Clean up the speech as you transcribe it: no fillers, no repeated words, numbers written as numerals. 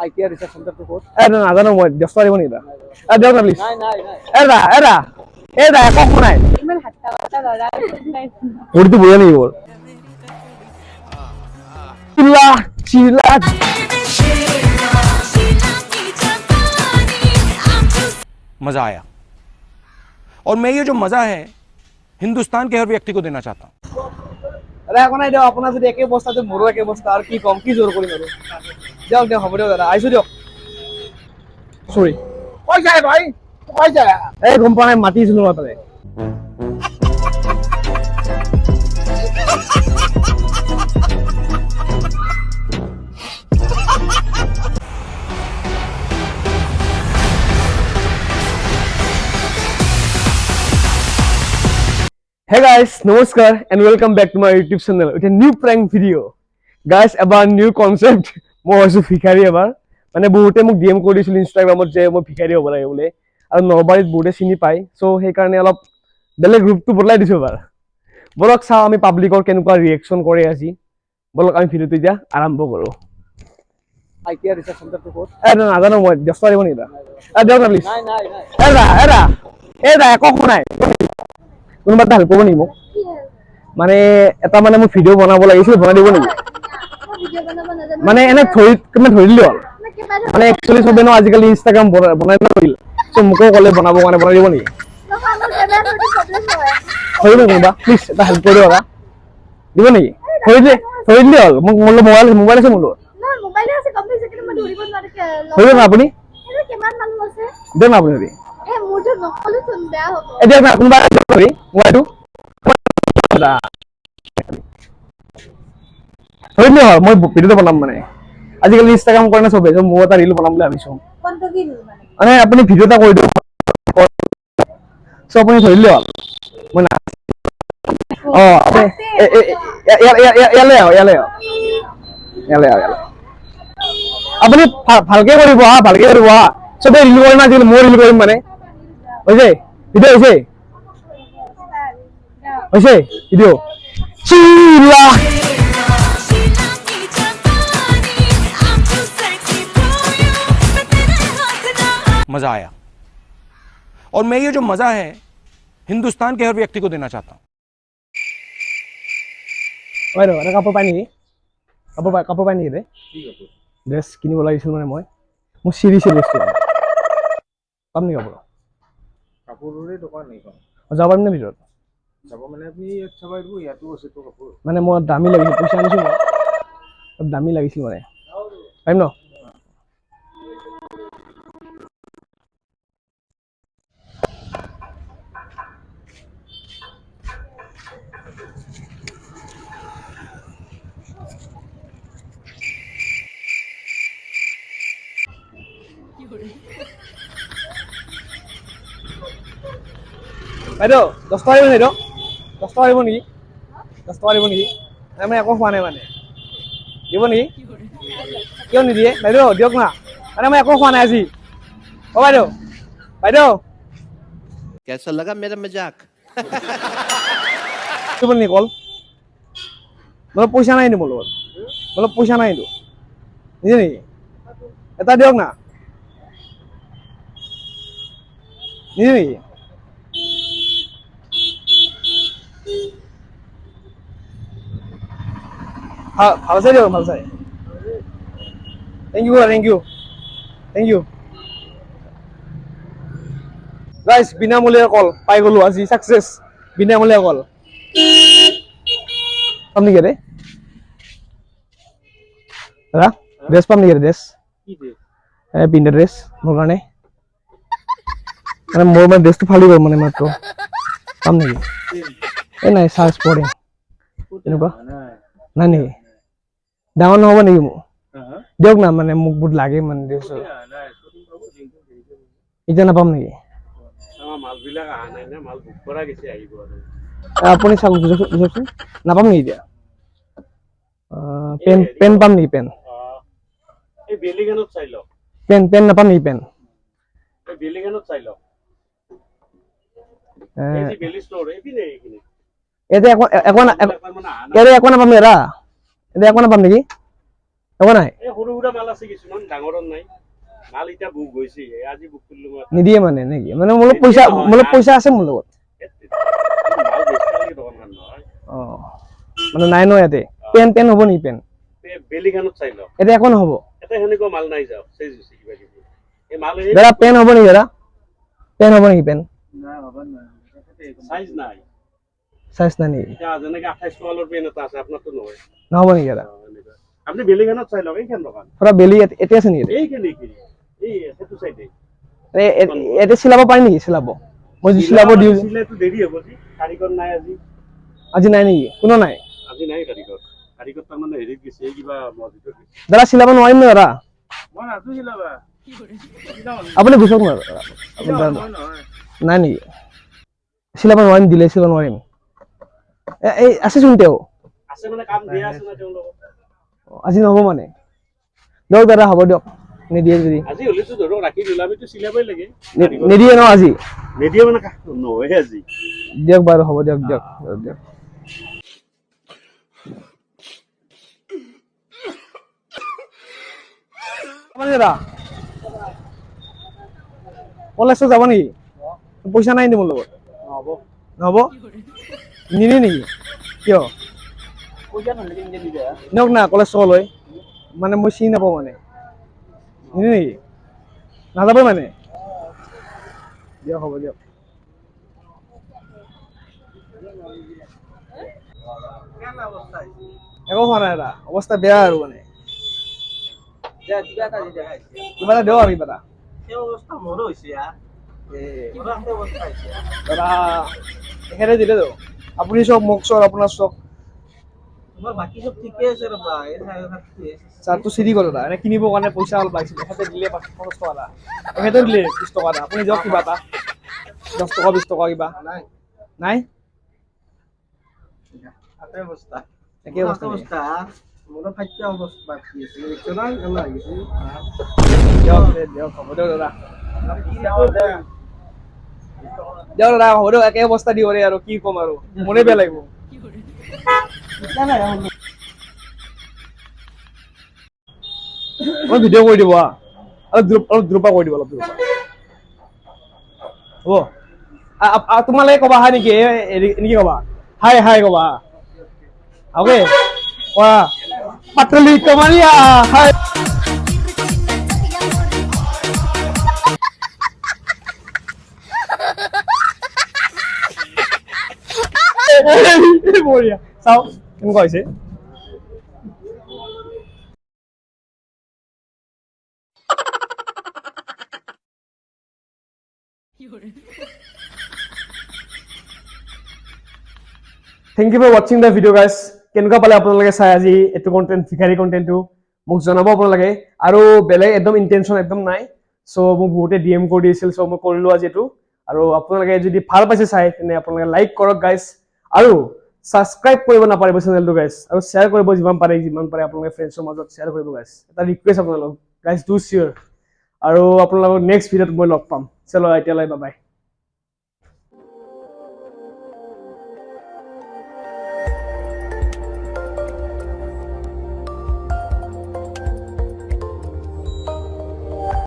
IKEA research center to quote. নাজানো মই ব্যস্ত দিব নেকি দিয়ক না প্লিজ নাই নাই নাই একো নাই ইমান হাত্তা কথা লৰা ভৰিটো বঢ়িয়া নেকি মোৰ চিলা চিলা मजा आया और मैं ये जो मजा है हिंदुस्तान के हर व्यक्ति को देना चाहता हूँ একো নাই দিয়ক আপোনাৰ যদি একে বস্তাতে মোৰো একে বস্তা আৰু কি কম কি জোৰ কৰিম আৰু দিয়ক হ'ব দিয়ক দাদা আহিছো দিয়ক সৰি কই যায় ভাই কই যায় এই গম পোৱা নাই মাতিছিলো মই তাতে Hey guys, namaskar and welcome back to my YouTube channel with a new prank video. Guys, about new concept. Moi hoisu ভিখাৰী এবাৰ মানে বহুতে মোক DM কৰিছিল ইনষ্টাগ্ৰামত যে মই ভিখাৰী হ'ব লাগে বোলে আৰু নৰবাৰীত বহুতে চিনি পায় সো সেই কাৰণে অলপ বেলেগ গ্ৰুপটো বদলাই দিছো এবাৰ বলক চাও আমি পাব্লিকৰ কেনেকুৱা ৰিএকচন কৰে আজি বলক আমি ভিডিওটো এতিয়া আৰম্ভ কৰো IKEA research center to quote. নাজানো মই ব্যস্ত দিব নেকি দিয়ক না প্লিজ নাই নাই নাই একো নাই কোনোবা এটা হেল্প কৰিব নেকি মোক মানে এটা মানে মোক ভিডিঅ' বনাব লাগিছিল বনাই দিব নেকি মানে এনে ধৰি দিলে হ'ল মানে একচুৱেলি চবে ন আজিকালি ইনষ্টাগ্ৰাম বনাই নকৰিল চ' মোকো ক'লে বনাব কাৰণে বনাই দিব নেকি হৈ দিব কোনোবা প্লিজ এটা হেল্প কৰি দিবা দিব নেকি হৈ দিলে হ'ল মোক মোৰ মোবাইল আছে মোৰ হৈ যাব আপুনি দিয়ক না আপুনি এতিয়া কোনোবা মোবাইলটো হৈ দিলে হ'ল মই ভিডিঅ'টো বনাম মানে আজিকালি ইনষ্টাগ্ৰাম কৰে না চবে মই এটা ৰিল বনাম বুলি ভাবিছো মানে আপুনি ভিডিঅ' এটা কৰি দিয়ক চ' আপুনি ধৰি দিলে হ'ল মই না ইয়ালে আপুনি ভালকে কৰিব হা চবে ৰিল কৰিম আজিকালি মই ৰিল কৰিম মানে হৈছে ভিডিঅ' হৈছে ভিডিঅ' চিলা मजा आया और मैं ये जो मजा है हिंदुस्तान के हर व्यक्ति को देना चाहता हूँ কাপোৰ পাই নেকি কাপোৰ পাই নেকি ড্ৰেছ কিনিব লাগিছিল মানে মই মোৰ চিৰিয়াছ বস্তু পাম নেকি কাপোৰ কাপোৰৰে দোকান এইখন যাব পাৰিম নে ভিতৰত যাব মানে আপুনি ইয়াত চাব পাৰিব ইয়াতো আছে তো কাপোৰ মানে মই দামী লাগিছিল পইচা আনিছো মই অলপ দামী লাগিছিল মানে পাৰিম ন বাইদেউ 10 টকা দিব নেকি 10 টকা দিব নেকি 10 টকা দিব নেকি মই একো খোৱা নাই মানে দিব নেকি কিয় নিদিয়ে বাইদেউ দিয়ক না মানে মই একো খোৱা নাই আজি বাইদেউ कैसा लगा मेरा मजाक দিব নেকি কল মোৰ পইচা নাই মোৰ লগত অলপ পইচা নাই নিদিয়ে নেকি এটা দিয়ক না নিদিয়ে নেকি ভাল চাই দিয়ক ভাল চাই থেংক ইউ গাইজ বিনামূলীয়া কল পাই গলো আজি সাকসেস বিনামূলীয়া কল পাম নেকি ৰে দাদা ড্ৰেছ পাম নেকি ড্ৰেছ পিন্ধা ড্ৰেছ মোৰ কাৰণে মানে মোৰ মানে ড্ৰেছটো ফালি গ'ল মানে মাত্ৰ পাম নেকি এই নাই চাৰ্জ পৰে এনেকুৱা নাই নেকি ডাঙৰ নহ'ব নেকি মোক দিয়ক না মানে মোক বহুত লাগে মানে ড্ৰেছ এতিয়া নাপাম নেকি আপুনি চাওক বুজকচোন নাপাম নেকি এতিয়া পেন পাম নেকি পেন পেন নাপাম নেকি পেন এতিয়া একো নাপাম নেকি হ'ব নাই এই সৰু সুৰা মাল আছে কিছুমান ডাঙৰৰ নাই মাল এতিয়া বুক গৈছে আজি বুক কৰিলো মই নিদিয়ে মানে নেকি মানে মোৰ পইচা আছে মোৰ লগত মাল বেছি দোকানখন নহয় অ মানে নাই ন ইয়াতে পেন হ'ব নেকি পেন বেলিখানত চাই লওক এতিয়া একো নহ'ব এটা সেনেকুৱা মাল নাই যাওক চেজ হৈছে কিবা কিবি এই মাল দাদা পেন হ'ব নেকি দাদা পেন হ'ব নেকি পেন সাইজ নাই চাইজ নাই নেকি এতিয়া যেনেকে 28 মালৰ পেন এটা আছে আপোনাৰতো নহয় নহ'ব নেকি দাদা আপুনি বেলিখানত চাই লওক এইখন দোকান পুৰা বেলি এতিয়া আছে নেকি এইখিনি এই সেইটো চাইডে এতিয়া চিলাব পাৰি নেকি চিলাব মই যি চিলাব দিওঁ চিলাইটো দেৰি হ'ব যি কাৰিকৰ নাই আজি নাই নেকি কোনো নাই আজি নাই কাৰিকৰ তাৰমানে হেৰিত গৈছে কিবা মছজিদত গৈছে দাদা চিলাব নোৱাৰিম ন দাদা মই নাজো চিলাবা আপুনি গুচক না নাই নেকি চিলাব নোৱাৰিম দিলে চিলাব নোৱাৰিম এই আছেচোন তেওঁ আছে মানে কাম দিয়া আছে না তেওঁলোকক আজি নহ'ব মানে দিয়ক দাদা হ'ব দিয়ক নিদিয়ে যদি আজি হলেতো ধৰক ৰাখি দিলে আমিতো চিলাবই লাগে নিদিয়ে ন আজি নিদিয়ে মানে নহয় আজি দিয়ক বাৰু হ'ব দিয়ক দিয়ক দিয়ক দাদা কলেজ যাব নেকি পইচা নাই নি মোৰ লগত নহ'ব নিনিয়ে নেকি কিয় দিয়ক না কলেজ চকলৈ মানে মই চিনি নাপাওঁ মানে নিনিয়ে নেকি নাযাব মানে দিয়ক হ'ব দিয়ক একো হোৱা নাই দাদা অৱস্থা বেয়া আৰু মানে কিবা এটা দিয়ক আৰু কিবা এটা দাদা এখেতে দিলে তো আপুনি চক মোক চক আপোনাৰ চক চাৰ্টটো চিৰি গ'ল দাদা এনে কিনিবৰ কাৰণে পইচা অলপ লাগিছিলে এখেতে দিলে 50 টকা এটা এখেতে দিলে 30 টকা এটা আপুনি দিয়ক কিবা এটা 10 টকা 20 টকা কিবা নাই একে অৱস্থা দিয়ক হ'ব দিয়ক দাদা হ'ব দিয়ক একে অৱস্থা দিব আৰু কি ক'ম আৰু মনে বেয়া লাগিব অলপ ভিডিঅ' কৰি দিব অলপ দ্ৰুপা কৰি দিব অলপ দ্ৰুপা হ'ব তোমালোকে ক'বা হাই নেকি এনেকে ক'বা হাই হাই ক'বা অ'কে কোৱা পাতলি কমালিয়া হাই বঢ়িয়া চাওঁ কেনেকুৱা হৈছে Thank you for watching the video guys. কেনেকুৱা পালে আপোনালোকে চাই আজি এটো কন্টেন্ট ভিখাৰী কন্টেন্টটো মোক জনাব আপোনালোকে আৰু বেলেগ একদম ইন্টেনশন একদম নাই সো মোক বহুতে ডিএম কৰি দিছিল সো মই কৰিলো আজি এটো আৰু আপোনালোকে যদি ভাল পাইছে চাই তেনে আপোনালোকে লাইক কৰক গাইস আৰু সাবস্ক্ৰাইব কৰিব নাপাৰিব চেনেলটো গাইস আৰু শ্বেয়াৰ কৰিব যিমান পাৰে আপোনালোকে ফ্ৰেণ্ডছৰ মাজত শ্বেয়াৰ কৰিব গাইস এটা ৰিকুৱেষ্ট আপোনালোক গাইস ডু শ্বেয়াৰ আৰু আপোনালোকক নেক্সট ভিডিঅ'ত মই লগ পাম চলো এতিয়ালৈ বাই বাই